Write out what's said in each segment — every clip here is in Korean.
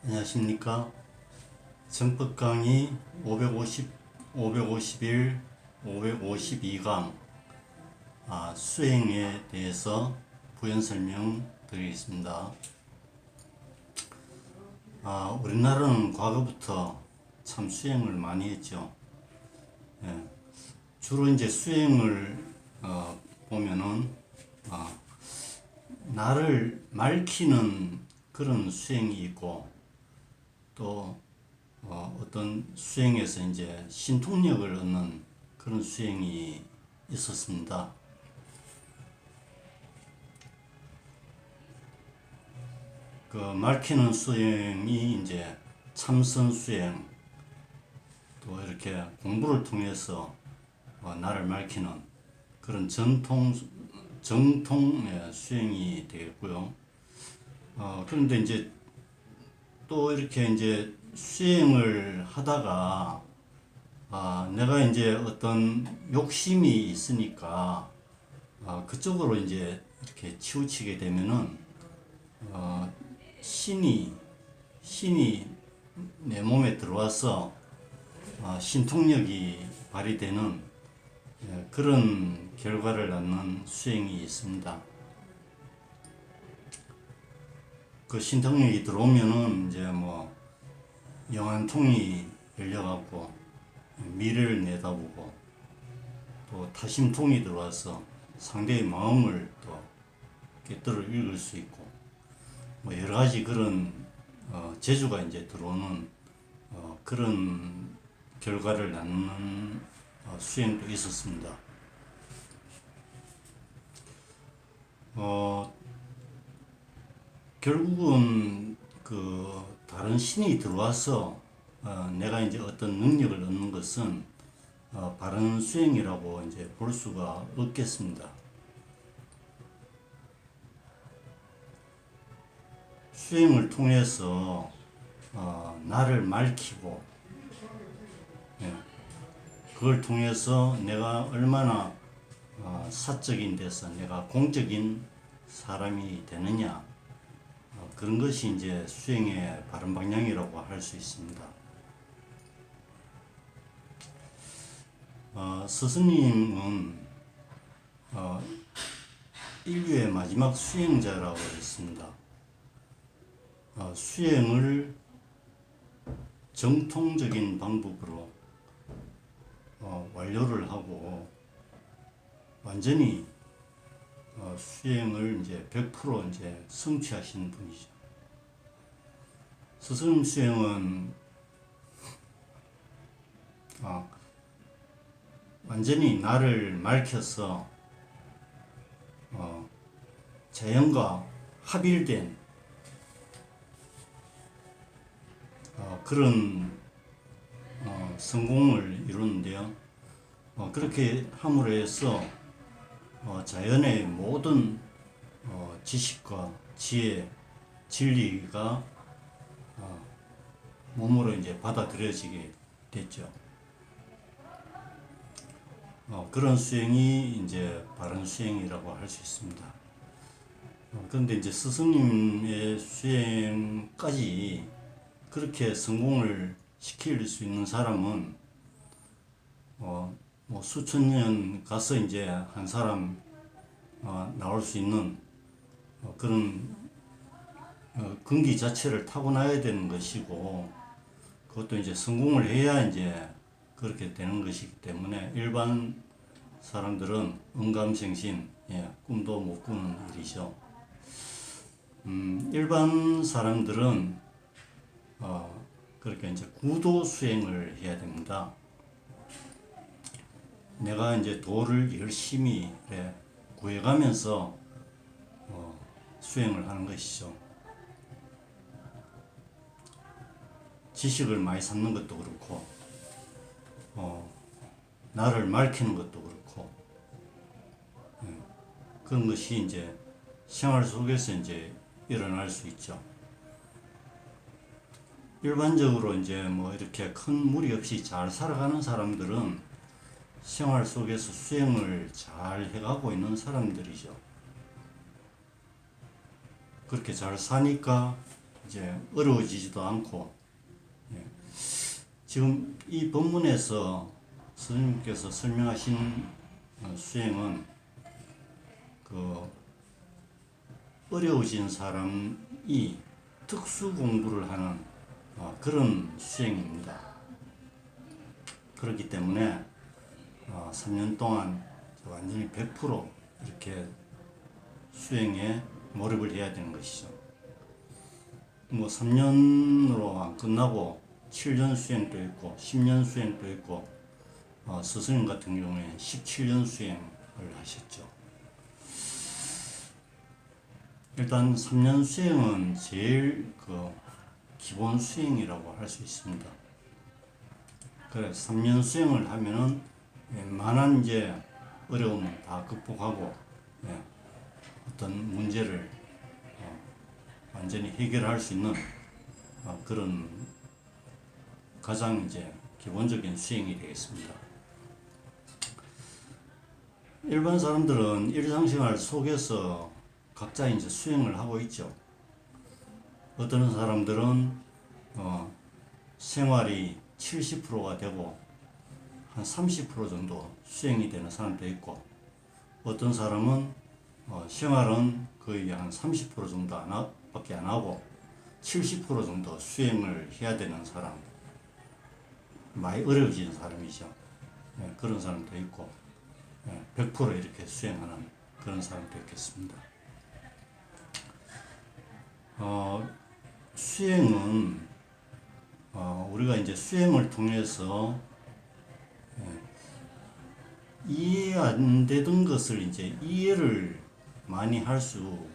안녕하십니까. 정법 강의 551, 552강 수행에 대해서 부연 설명 드리겠습니다. 우리나라는 과거부터 참 수행을 많이 했죠. 예, 주로 이제 수행을 보면은 나를 맑히는 그런 수행이 있고, 또 어떤 수행에서 이제 신통력을 얻는 그런 수행이 있었습니다. 그 맑히는 수행이 이제 참선 수행, 또 이렇게 공부를 통해서 나를 맑히는 그런 정통 수행이 되겠고요. 그런데 이제 또 이렇게 이제 수행을 하다가 내가 이제 어떤 욕심이 있으니까 그쪽으로 이제 이렇게 치우치게 되면은 신이 내 몸에 들어와서 신통력이 발휘되는 그런 결과를 낳는 수행이 있습니다. 그 신통력이 들어오면은 이제 뭐 영안통이 열려갖고 미래를 내다보고, 또 타심통이 들어와서 상대의 마음을 또 꿰뚫어 읽을 수 있고, 뭐 여러 가지 그런 재주가 이제 들어오는 그런 결과를 낳는 수행도 있었습니다. 결국은 그 다른 신이 들어와서 내가 이제 어떤 능력을 얻는 것은 바른 수행이라고 이제 볼 수가 없겠습니다. 수행을 통해서 나를 맑히고, 그걸 통해서 내가 얼마나 사적인 데서 내가 공적인 사람이 되느냐, 그런 것이 이제 수행의 바른 방향이라고 할 수 있습니다. 스승님은 인류의 마지막 수행자라고 했습니다. 수행을 정통적인 방법으로 완료를 하고 완전히 수행을 이제 100% 이제 성취하신 분이죠. 스승님 수행은 완전히 나를 맑혀서 자연과 합일된 그런 성공을 이루는데요. 그렇게 함으로 해서 자연의 모든 지식과 지혜, 진리가 몸으로 이제 받아들여지게 됐죠. 그런 수행이 이제 바른 수행이라고 할 수 있습니다. 그런데 이제 스승님의 수행까지 그렇게 성공을 시킬 수 있는 사람은 뭐 수천 년 가서 이제 한 사람 나올 수 있는 그런 근기 자체를 타고나야 되는 것이고, 그것도 이제 성공을 해야 이제 그렇게 되는 것이기 때문에 일반 사람들은 언감생심, 꿈도 못 꾸는 일이죠. 일반 사람들은 그렇게 이제 구도 수행을 해야 됩니다. 내가 이제 도를 열심히 구해가면서 수행을 하는 것이죠. 지식을 많이 쌓는 것도 그렇고, 나를 맑히는 것도 그렇고, 그런 것이 이제 생활 속에서 이제 일어날 수 있죠. 일반적으로 이제 뭐 이렇게 큰 무리 없이 잘 살아가는 사람들은 생활 속에서 수행을 잘 해가고 있는 사람들이죠. 그렇게 잘 사니까 이제 어려워지지도 않고, 예. 지금 이 본문에서 스님께서 설명하신 수행은 그 어려워진 사람이 특수 공부를 하는 그런 수행입니다. 그렇기 때문에 3년 동안 완전히 100% 이렇게 수행에 몰입을 해야 되는 것이죠. 뭐 3년으로 안 끝나고 7년 수행도 있고 10년 수행도 있고 스승님 같은 경우에 17년 수행을 하셨죠. 일단 3년 수행은 제일 그 기본 수행이라고 할 수 있습니다. 그래서 3년 수행을 하면은 웬만한 이제 어려움은 다 극복하고, 예, 어떤 문제를 완전히 해결할 수 있는 그런 가장 이제 기본적인 수행이 되겠습니다. 일반 사람들은 일상생활 속에서 각자 이제 수행을 하고 있죠. 어떤 사람들은 생활이 70%가 되고 한 30% 정도 수행이 되는 사람도 있고, 어떤 사람은 생활은 거의 한 30% 정도 밖에 안 하고 70% 정도 수행을 해야 되는 사람, 많이 어려워진 사람이죠. 예, 그런 사람도 있고, 100% 이렇게 수행하는 그런 사람도 있겠습니다. 수행은 우리가 이제 수행을 통해서 이해 안 되던 것을 이제 이해를 많이 할 수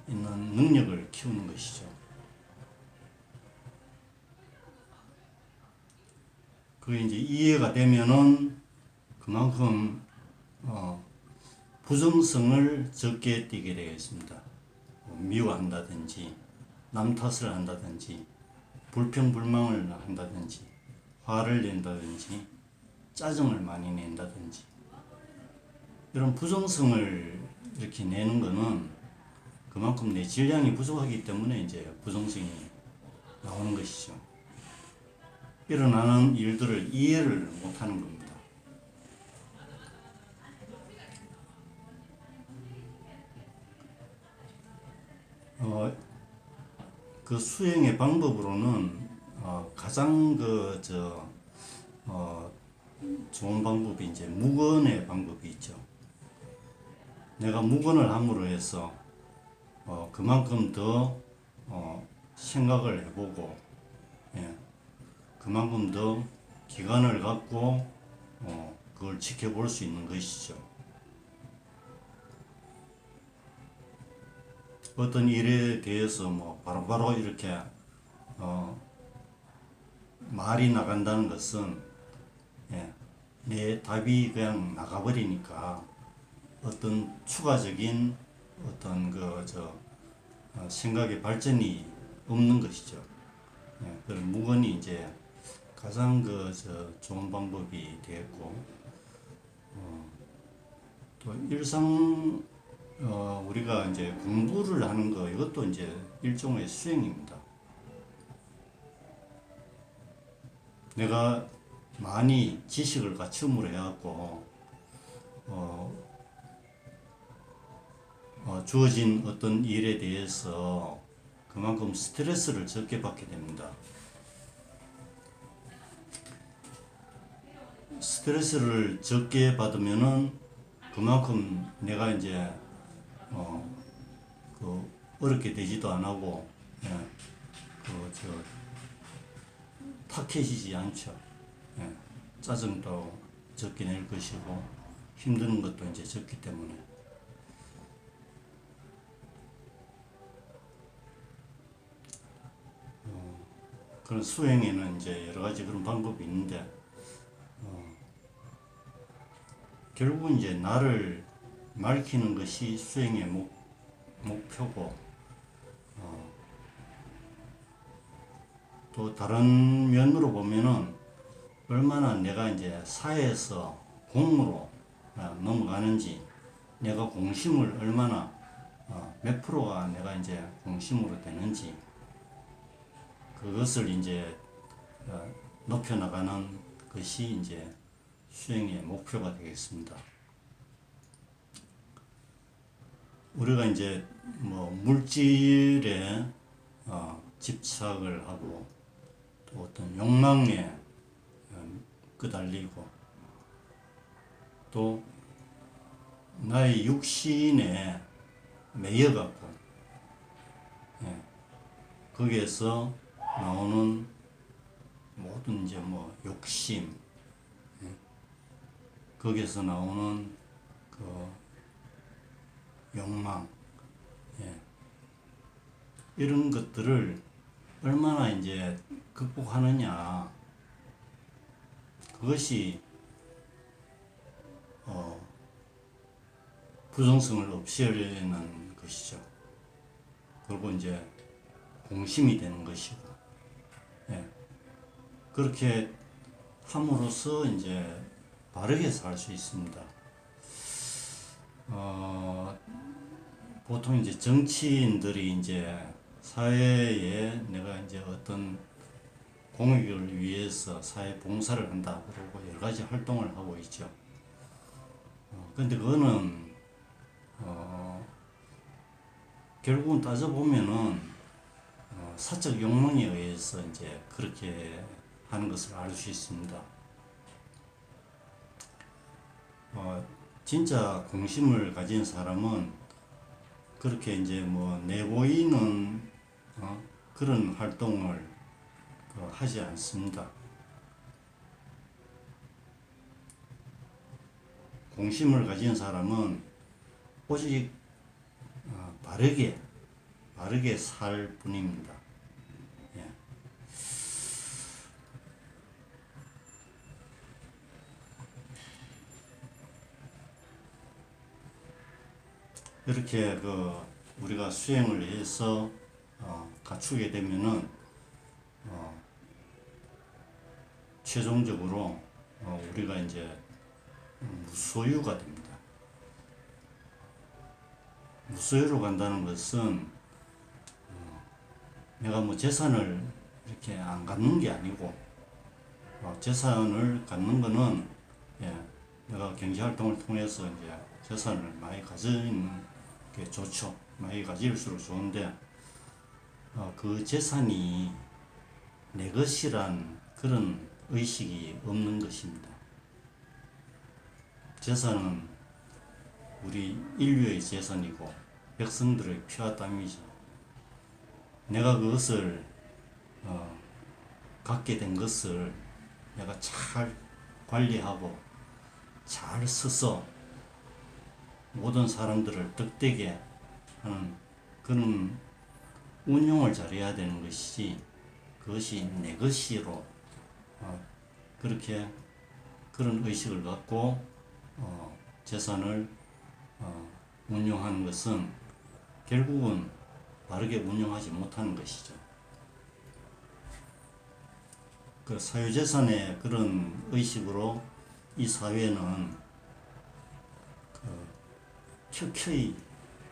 있는 능력을 키우는 것이죠. 그게 이제 이해가 되면은 그만큼 부정성을 적게 띠게 되겠습니다. 미워한다든지, 남 탓을 한다든지, 불평불만을 한다든지, 화를 낸다든지, 짜증을 많이 낸다든지, 이런 부정성을 이렇게 내는 거는 그만큼 내 질량이 부족하기 때문에 이제 부정성이 나오는 것이죠. 일어나는 일들을 이해를 못하는 겁니다. 그 수행의 방법으로는 가장 좋은 방법이 이제 묵언의 방법이 있죠. 내가 묵언을 함으로 해서 그만큼 더 생각을 해보고, 예, 그만큼 더 기간을 갖고 그걸 지켜볼 수 있는 것이죠. 어떤 일에 대해서 뭐 바로바로 이렇게 말이 나간다는 것은, 예, 내 답이 그냥 나가버리니까 어떤 추가적인 어떤 생각의 발전이 없는 것이죠. 예, 그런 묵언이 이제 가장 좋은 방법이 되겠고, 또 일상 우리가 이제 공부를 하는 거, 이것도 이제 일종의 수행입니다. 내가 많이 지식을 갖춤으로 해갖고 주어진 어떤 일에 대해서 그만큼 스트레스를 적게 받게 됩니다. 스트레스를 적게 받으면은 그만큼 내가 이제 어렵게 되지도 안 하고, 예, 탁해지지 않죠. 예, 짜증도 적게 낼 것이고 힘드는 것도 이제 적기 때문에. 그런 수행에는 이제 여러 가지 그런 방법이 있는데, 결국은 이제 나를 밝히는 것이 수행의 목표고, 또 다른 면으로 보면은 얼마나 내가 이제 사회에서 공으로 넘어가는지, 내가 공심을 얼마나 몇 프로가 내가 이제 공심으로 되는지, 그것을 이제 높여나가는 것이 이제 수행의 목표가 되겠습니다. 우리가 이제 뭐 물질에 집착을 하고 또 어떤 욕망에 끄달리고 또 나의 육신에 매여갖고 거기에서 나오는 모든 이제 뭐 욕심, 거기에서 나오는 그 욕망, 이런 것들을 얼마나 이제 극복하느냐, 그것이 부정성을 없애려는 것이죠. 그리고 이제 공심이 되는 것이고, 그렇게 함으로써 이제 바르게 살 수 있습니다. 보통 이제 정치인들이 이제 사회에 내가 이제 어떤 공익을 위해서 사회 봉사를 한다 그러고 여러 가지 활동을 하고 있죠. 근데 그거는 결국은 따져보면은 사적 욕망에 의해서 이제 그렇게 하는 것을 알 수 있습니다. 진짜 공심을 가진 사람은 그렇게 이제 뭐 내보이는 그런 활동을 하지 않습니다. 공심을 가진 사람은 오직 바르게 살 뿐입니다. 이렇게 우리가 수행을 해서 갖추게 되면은 최종적으로 우리가 이제 무소유가 됩니다. 무소유로 간다는 것은 내가 뭐 재산을 이렇게 안 갖는 게 아니고 재산을 갖는 거는 내가 경제활동을 통해서 이제 재산을 많이 가지는 게 좋죠. 많이 가질수록 좋은데 그 재산이 내 것이란 그런 의식이 없는 것입니다. 재산은 우리 인류의 재산이고 백성들의 피와 땀이죠. 내가 그것을 갖게 된 것을 내가 잘 관리하고 잘 써서 모든 사람들을 득되게 하는 그런 운용을 잘해야 되는 것이지, 그것이 내 것이로 그렇게 그런 의식을 갖고 재산을 운용하는 것은 결국은 바르게 운용하지 못하는 것이죠. 그 사유재산의 그런 의식으로 이 사회는 켜켜이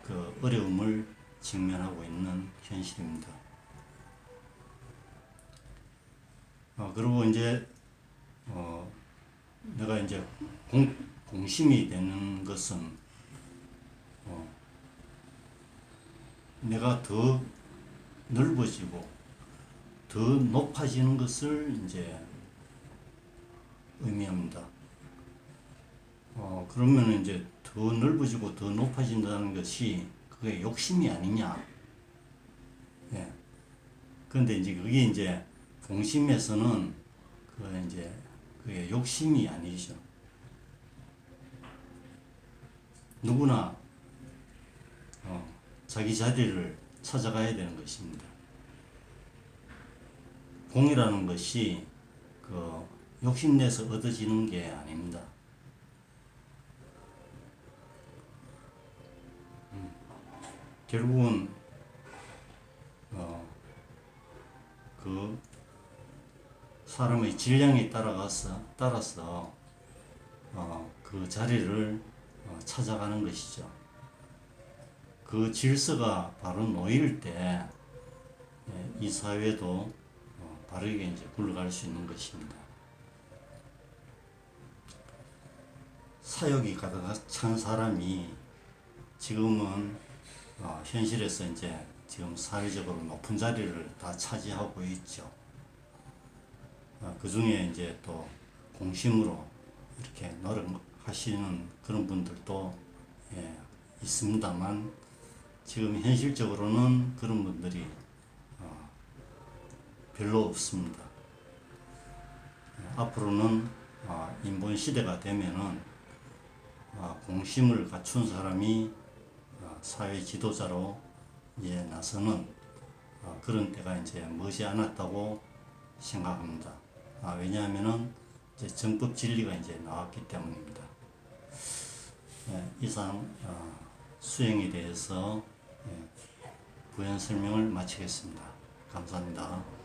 그 어려움을 직면하고 있는 현실입니다. 그리고 이제 내가 이제 공심이 되는 것은 내가 더 넓어지고 더 높아지는 것을 이제 의미합니다. 그러면 이제 더 넓어지고 더 높아진다는 것이 그게 욕심이 아니냐. 그런데 이제 그게 이제 공심에서는 그게 욕심이 아니죠. 누구나 자기 자리를 찾아가야 되는 것입니다. 공이라는 것이 욕심내서 얻어지는 게 아닙니다. 결국은 그 사람의 질량에 따라서 그 자리를 찾아가는 것이죠. 그 질서가 바로 놓일 때 이 사회도 바르게 이제 굴러갈 수 있는 것입니다. 사욕이 가득 찬 사람이 지금은 현실에서 이제 지금 사회적으로 높은 자리를 다 차지하고 있죠. 그 중에 이제 또 공심으로 이렇게 노력하시는 그런 분들도 있습니다만 지금 현실적으로는 그런 분들이 별로 없습니다. 앞으로는 인본 시대가 되면은 공심을 갖춘 사람이 사회 지도자로 이제 나서는 그런 때가 이제 머지 않았다고 생각합니다. 왜냐하면은 이제 정법 진리가 이제 나왔기 때문입니다. 이상 수행에 대해서 부연 설명을 마치겠습니다. 감사합니다.